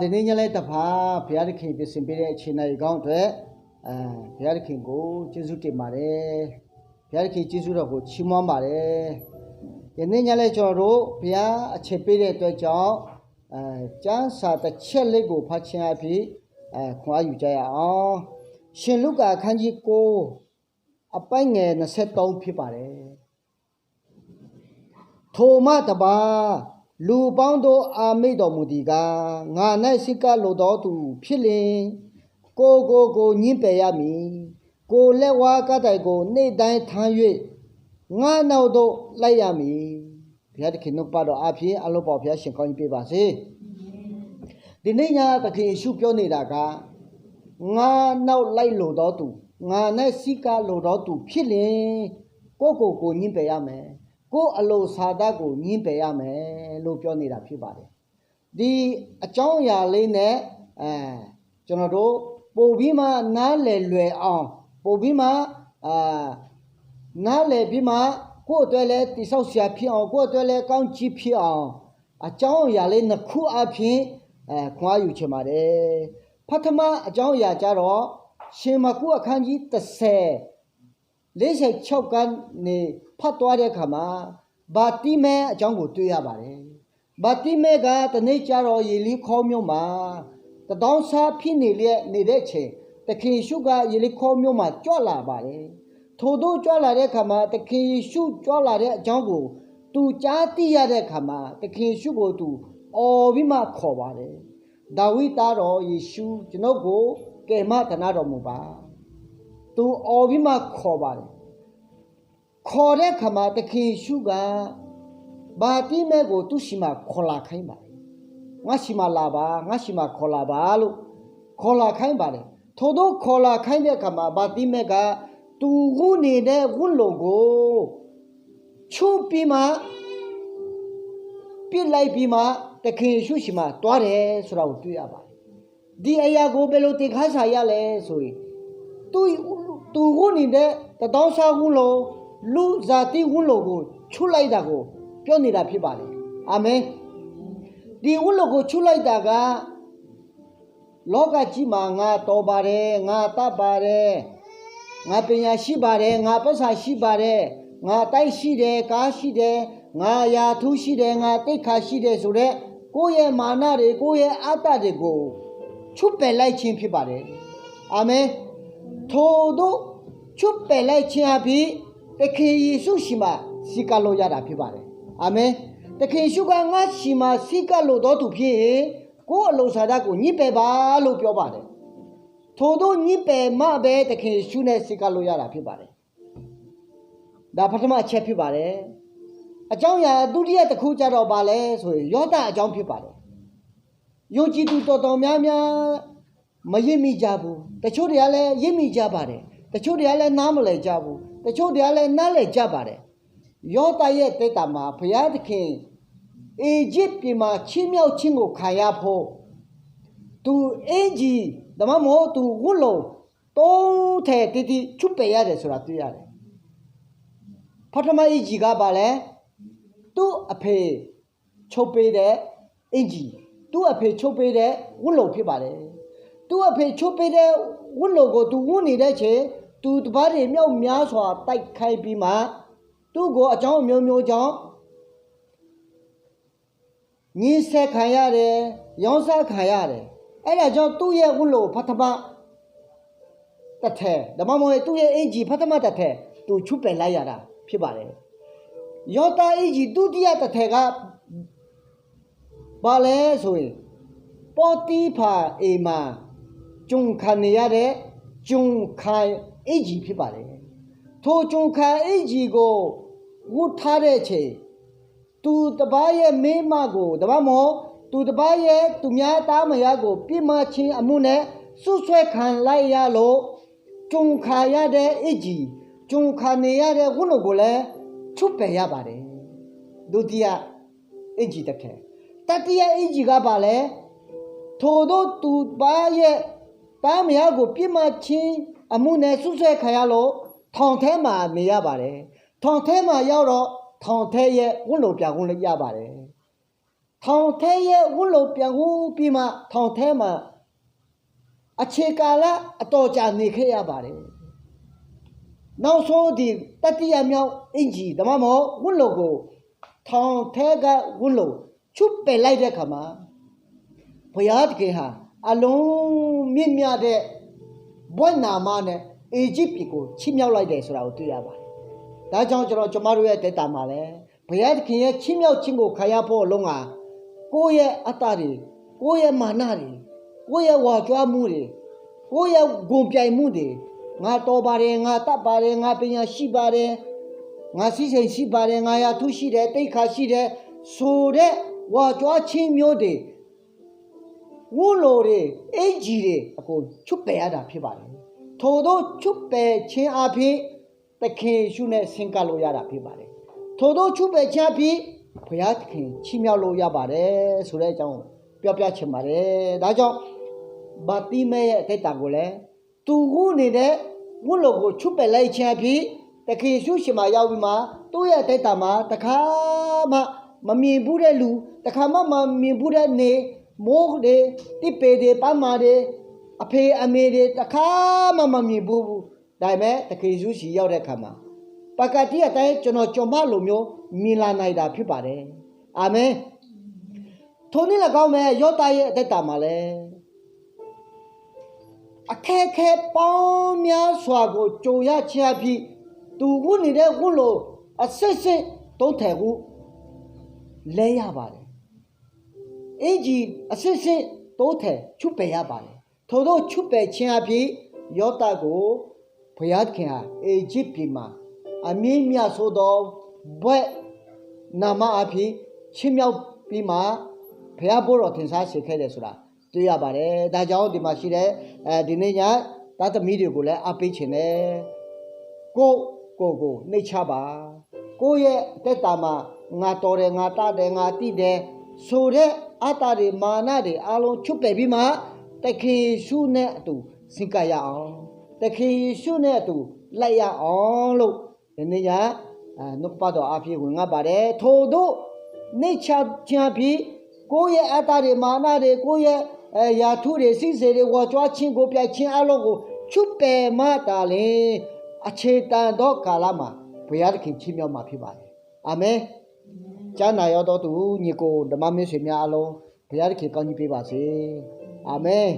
ဒီနေ့ညလေးတဖာဘုရားသခင်ပြင်ဆင်ပေးတဲ့အချိန်တိုင်းကောင်းအတွက်ဘုရားသခင်ကိုကျေးဇူးတင်ပါတယ်ဘုရားသခင်ကျေးဇူးတော်ကိုချီးမွမ်းပါတယ်ဒီနေ့ညလေးကျွန်တော်တို့ဘုရားအချက်ပေးတဲ့အတွက်ကြောင့်ကျမ်းစာတစ်ချက်လေးကိုဖတ်ခြင်းအဖြစ်ခွန်အားယူကြရအောင်ရှင်လုကာအခန်းကြီး9အပိုင်းငယ်23ဖြစ်ပါတယ်ထိုမှတပါလူပေါင်းတို့အာမိတော်မူသည်ကငါ၌စိတ်ကလိုတော်သူဖြစ်လင်ကိုညှင်းပယ်ရမည်ကိုလက်ဝါးကတိုင်ကိုနေ့တိုင်းထမ်း၍ငါနောက်သို့လိုက်ရမည်ဘုရားသခင်နှုတ်ပါတော်အဖြစ်အလုံးပေါ်ဘုရားရှင်ကောင်းကြီးပေးပါစေဒီနေ့ညသခင်ယေရှုပြောနေတာကငါနောက်လိုက်လိုတော်သူငါ၌စိတ်ကလိုတော်သူဖြစ်လင်ကိုညှင်းပယ်ရမယ်ကိုအလိုစာဒကိုညှင်းပယ်ရမယ်လို့ပြောနေတာဖြစ်ပါတယ်ဒီအကြောင်းအရာလေးနဲ့ကျွန်တော်တို့ပို့ပြီးမှနားလည်လွယ်အောင်ပို့ပြီးမှနားလည်ပြီးမှကိုယ့်အတွက်လည်းတိဆောက်ဆရာဖြစ်အောင်ကိုယ့်အတွက်လည်းကောင်းချီးဖြစ်အောင်အကြောင်းအရာလေးနှစ်ခုအဖြစ်ခွန်အားယူချင်ပါတယ်ပထမအကြောင်းအရာကြတော့ရှင်မကုအခန်းကြီး46ကနေဖတ်သွားတဲ့အခါမှာဘာတိမဲအကြောင်းကိုတွေ့ရပါတယ်ဘာတိမဲကတနေ့ကျတော့ယေလိခေါမြို့မှာတတောင်းစားဖြစ်နေတဲ့ချိန်သခင်ယေရှုကယေလိခေါမြို့မှာကြွလာပါတယ်ထို့သောကြွလာတဲ့အခါမှာသခင်ယေရှုကြွလာတဲ့အကြောင်းကိုသူကြားသိရတဲ့အခါမှာသခင်ယေရှုကိုသူအော်ပြီးမှခေါ်ပါတယ်ဒါဝိဒ်သားတော်ယေရှုကျွန်ုပ်ကိုကယ်မသနာတော်မူပါသူအော်ပြီးမှခေါ်ပါတယ်ခေါ်တဲ့ခါမှာသခင်ယေရှုကဘာတိမဲကိုသူ့ရှိမှခေါ်လာခိုင်းပါတယ်ငါရှိမှလာပါငါရှိမှခေါ်လာပါလို့ခေါ်လာခိုင်းပါတယ်ထို့သောခေါ်လာခိုင်းတဲ့ခါမှာဘာတိမဲကသူဝုနေတဲ့ဝုလုံကိုချုပ်ပြီးမှပြစ်လိုက်ပြီးမှသခင်ယေရှုရှိမှတွားတယ်ဆိုတာကိုတွေ့ရပါတယ်ဒီအရာကိုဘယ်လိုသင်ခန်းစာရလဲဆိုရင်သူဝုနေတဲ့တတောင်းစားဝုလုံလူဇာတိဝုလုံကိုချုလိုက်တာကိုပြောနေတာဖြစ်ပါတယ်အာမင်ဒီဝုလုံကိုချုလိုက်တာကလောကကြီးမှာငါတော်ပါတယ်ငါတတ်ပါတယ်ငါပညာရှိပါတယ်ငါပတ်စာရှိပါတယ်ငါတိုက်ရှိတယ်ကားရှိတယ်ငါယာထူးရှိတယ်ငါတိတ်ခါရှိတယ်ဆိုတဲ့ကိုယ့်ရဲ့မာနတွေကိုယ့်ရဲ့အတ္တတွေကိုချုပ်ပယ်လိုက်ခြင်းဖြစ်ပါတယ်အာမင်ထို့သောချုပ်ပယ်လိုက်ခြင်းအဖြစ်သခင်ယေရှုရှိမှစိတ်ကလို့ရတာဖြစ်ပါတယ်အာမင်သခင်ယေရှုကငါရှိမှစိတ်ကလို့တော်သူဖြစ်ရင်ကိုယ့်အလိုစာဒကိုညှိပယ်ပါလို့ပြောပါတယ်ထို့သောညှိပယ်မှပဲသခင်ယေရှုနဲ့စိတ်ကလို့ရတာဖြစ်ပါတယ်ဒါပထမအချက်ဖြစ်ပါတယ်အကြောင်းအရာဒုတိယတစ်ခုကြတော့ပါလဲဆိုရင်ယောသအကြောင်းဖြစ်ပါတယ်ယုံကြည်သူတော်များမရင့်မိကြဘူးတချို့တွေကလည်းရင့်မိကြပါတယ်တချို့တွေကလည်းနားမလည်ကြဘူးတချို့တွေကလည်းနားလည်ကြပါတယ်ယောသရဲ့တက်တာမှာဘုရားသခင်အေဂျစ်ပြည်မှာချင်းမြောက်ချင်းကိုခံရဖို့သူအင်ကြီးဒါမှမဟုတ်သူဝုလုံတုံးထဲတီချုပ်ပယ်ရတယ်ဆိုတာတွေ့ရတယ်ပထမအင်ကြီးကပါလဲသူ့အဖေချုပ်ပေးတဲ့အင်ကြီးသူ့အဖေချုပ်ပေးတဲ့ဝုလုံဖြစ်ပါတယ်သူ့အဖေချုပ်ပေးတဲ့ဝုလုံကိုသူဝုနေတဲ့ချိန်သူတပါးတွေမြောက်များစွာတိုက်ခိုက်ပြီးမှသူ့ကိုအကြောင်းမျိုးမျိုးကြောင့်ညှင်းဆဲခံရတယ်ရောင်းစားခံရတယ်အဲ့ဒါကြောင့်သူ့ရဲ့ဝုလုံပထမတစ်ထည်ဒါမှမဟုတ်သူ့ရဲ့အင်ဂျီပထမတစ်ထည်သူချုပ်ပယ်လိုက်ရတာဖြစ်ပါတယ်ယောသအင်ဂျီဒုတိယတစ်ထည်ကဘာလဲဆိုရင်ပေါ်တီဖာအေမာဂျုံခံနေရတဲ့ဂျုံခံအင်ဂျီဖြစ်ပါတယ်ထိုဂျုံခံအင်ဂျီကိုဝတ်ထားတဲ့ချိန်သူတပားရဲ့မိမကိုတပားမဟုတ်သူတပားရဲ့သူများသားမယားကိုပြစ်မှားခြင်းအမှုနဲ့ဆွဆွဲခံလိုက်ရလို့ဂျုံခါရတဲ့အင်ဂျီဂျုံခံနေရတဲ့ဝုလုံကိုလည်းချုပ်ပယ်ရပါတယ်ဒုတိယအင်ဂျီတစ်ထည်တတိယအင်ဂျီကပါလဲထို့သောသူပါရဲ့တားမယားကိုပြစ်မှားခြင်းအမှုနဲ့ဆွဆွဲခံရလို့ထောင်ထဲမှာနေရပါတယ်ထောင်ထဲမှာရောက်တော့ထောင်ထဲရဲ့ဝုလုံပြဝုလုံရပါတယ် ထောင်ထဲရဲ့ဝတ်လို့ပြန်ဦးပြီးမှထောင်ထဲမှာအခြေကာလအတော်ကြာနေခဲ့ရပါတယ်နောက်ဆုံးဒီတတိယမြောက်အင်ကြီးဓမ္မမောဝတ်လို့ကိုထောင်ထဲကဝတ်လို့ချုပ်ပယ်လိုက်တဲ့ခါမှာဘုရားသခင်ဟာအလုံးမြင့်မြတ်တဲ့ဘွဲ့နာမနဲ့အေဂျစ်ပြည်ကိုချီးမြှောက်လိုက်တယ်ဆိုတာကိုတွေ့ရပါတယ်ဒါကြောင့်ကျွန်တော်တို့ရဲ့တက်တာမှာလဲဘုရားသခင်ရဲ့ချီးမြှောက်ခြင်းကိုခံရဖို့အလုံးကကိုယ့်ရဲ့အတ္တတွေကိုယ့်ရဲ့မာနတွေကိုယ့်ရဲ့ဝါကြွားမှုတွေကိုယ့်ရဲ့ဂုဏ်ပြိုင်မှုတွေငါတော်ပါတယ်ငါတတ်ပါတယ်ငါပညာရှိပါတယ်ငါစီးစိမ်ရှိပါတယ်ငါရာထုရှိတယ်တိတ်ခါရှိတယ်ဆိုတဲ့ဝါကြွားခြင်းမျိုးတွေဝိုးလိုတွေအင်ကြီးတွေအကုန်ချုပ်ပယ်ရတာဖြစ်ပါတယ်ထို့သောချုပ်ပယ်ခြင်းအဖြစ်သခင်ရှုနဲ့ဆင်ကပ်လို့ရတာဖြစ်ပါတယ်ထို့သောချုပ်ပယ်ခြင်းအဖြစ်ဘုရားသခင်ချီးမြှောက်လို့ရပါတယ်ဆိုတဲ့အကြောင်းပြောပြချင်ပါတယ်ဒါကြောင့်ဗာတိမဲရဲ့အသက်တာကိုလည်းသူခုနေတဲ့ဝတ်လို့ကိုချုပ်ပယ်လိုက်ခြင်းအဖြစ်သခင်ရှုရှင်မှာရောက်ပြီးမှသူ့ရဲ့အသက်တာမှာတခါမှမမြင်ဘူးတဲ့လူတခါမှမမြင်ဘူးတဲ့နေမိုးတွေတိပေတွေပန်းမာတွေအဖေအမေတွေတခါမှမမြင်ဘူးဒါပေမဲ့သခင်ယေရှုရှိရောက်တဲ့အခါမှာပကတိအတိုင်းကျွန်တော်ကြုံမလိုမျိုးမြင်လာနိုင်တာဖြစ်ပါတယ်အာမင်ထိုနည်း၎င်းမဲ့ယောသရဲ့အသက်တာမှာလဲအခက်ခဲပေါင်းများစွာကိုကြုံရခြင်းအဖြစ်သူဝတ်နေတဲ့ဝတ်လို့အစစ်စစ်တုံးထည်ကိုလဲရပါတယ်အင်ကြီးအစစ်စစ်တုံးထည်ချုပ်ပယ်ရပါတယ်ထို့သောချုပ်ပယ်ခြင်းအဖြစ်ယောသကိုဘုရားသခင်ဟာအေဂျစ်ပြည်မှာအမြင့်မြတ်ဆိုသောဘွဲ့နာမအဖြစ်ချီးမြှောက်ပြီးမှဘုရားဘိုးတော်ထင်ရှားစေခဲ့တယ်ဆိုတာတွေ့ရပါတယ်ဒါကြောင့်ဒီမှာရှိတဲ့ဒီနေ့ညသားသမီးတွေကိုလည်းအပေးခြင်းနဲ့ကိုနှိတ်ချပါကိုယ့်ရဲ့အသက်တာမှာငါတော်တယ်ငါတတ်တယ်ငါတိတယ်ဆိုတဲ့အတ္တတွေမာနတွေအလုံးချုပ်ပယ်ပြီးမှသခင်ယေရှုနဲ့အတူစင်ကပ်ရအောင်သခင်ယေရှုနဲ့အတူလိုက်ရအောင်လို့ဒီနေ့ညနှုတ်ပတ်တော်အဖြစ်ဝင်ငါပါတယ်ထို့သောနှိတ်ချခြင်းဖြင့်ကိုယ့်ရဲ့အတ္တတွေမာနတွေကိုယ့်ရဲ့ယာထုတွေစိစေတွေဝါကြွားခြင်းကိုပြိုင်ခြင်းအလုံးကိုချုပ်ပယ်မှတာလေအခြေတန်သောကာလမှာဘုရားသခင်ချီးမြှောက်မှာဖြစ်ပါတယ်အာမင်ကျမ်းနာရတော်သူညီကိုဓမ္မမင်းဆွေများအလုံးဘုရားသခင်ကောင်းကြီးပေးပါစေအာမင်